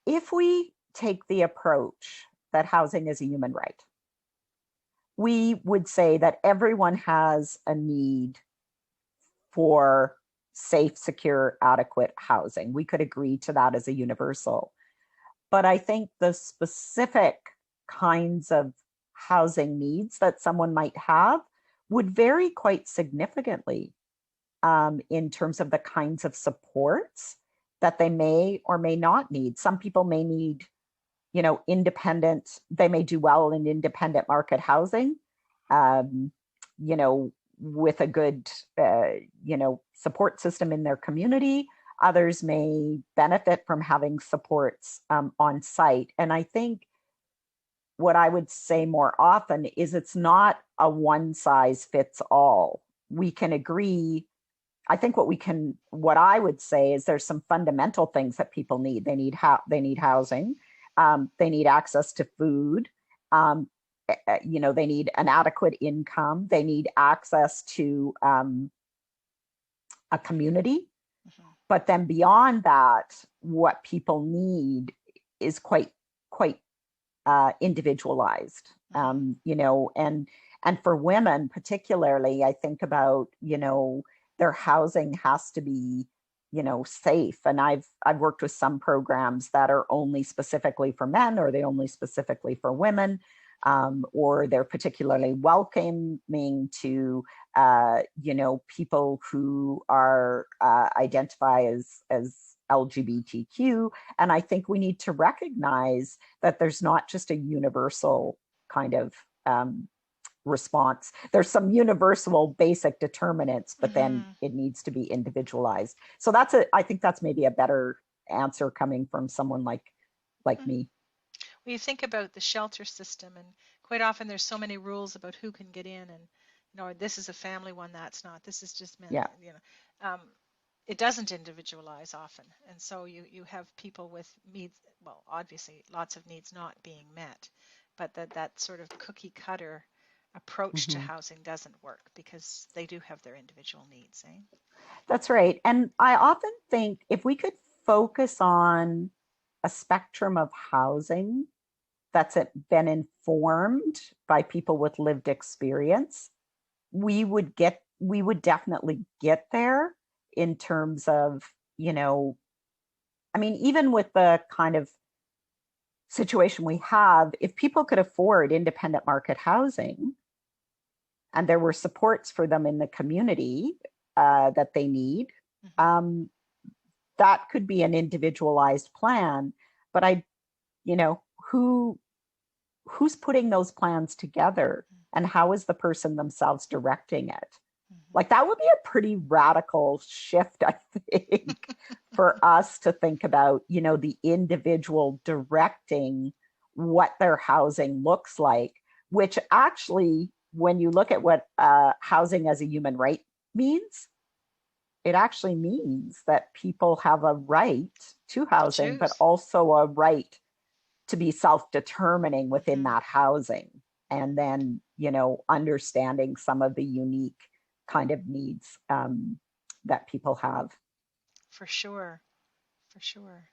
if we take the approach that housing is a human right, we would say that everyone has a need for safe, secure, adequate housing. We could agree to that as a universal. But I think the specific kinds of housing needs that someone might have would vary quite significantly in terms of the kinds of supports that they may or may not need. Some people may need, independent, they may do well in independent market housing, um, you know, with a good, support system in their community. Others may benefit from having supports on site. And I think what I would say more often is it's not a one size fits all. We can agree. I think what I would say is there's some fundamental things that people need. They need housing, they need access to food, they need an adequate income, they need access to a community. Mhm. But then beyond that, what people need is quite individualized. Mhm. And for women particularly, I think about their housing has to be safe. And I've worked with some programs that are only specifically for men, or they only specifically for women, or they're particularly welcoming to people who are identify as LGBTQ. And I think we need to recognize that there's not just a universal kind of response. There's some universal basic determinants, but then Mhm. it needs to be individualized. So I think that's maybe a better answer coming from someone like Mhm. me. When you think about the shelter system, and quite often there's so many rules about who can get in, and this is a family one, that's not. This is just men. Yeah, Um, it doesn't individualize often, and so you have people with needs. Well, obviously, lots of needs not being met, but that sort of cookie cutter approach to hmm housing doesn't work because they do have their individual needs, eh? that's right. And I often think if we could focus on a spectrum of housing that's been informed by people with lived experience, we would definitely get there in terms of, even with the kind of situation we have, if people could afford independent market housing and there were supports for them in the community that they need, Hmm. um, that could be an individualized plan. But you know, who who's putting those plans together, and how is the person themselves directing it? Hmm. Like that would be a pretty radical shift, I think, for us to think about, the individual directing what their housing looks like, which actually, when you look at what housing as a human right means, it actually means that people have a right to To housing, but choose. also a right to be self-determining within Hmm. that housing. And then, understanding some of the unique kind of needs that people have. For sure. For sure.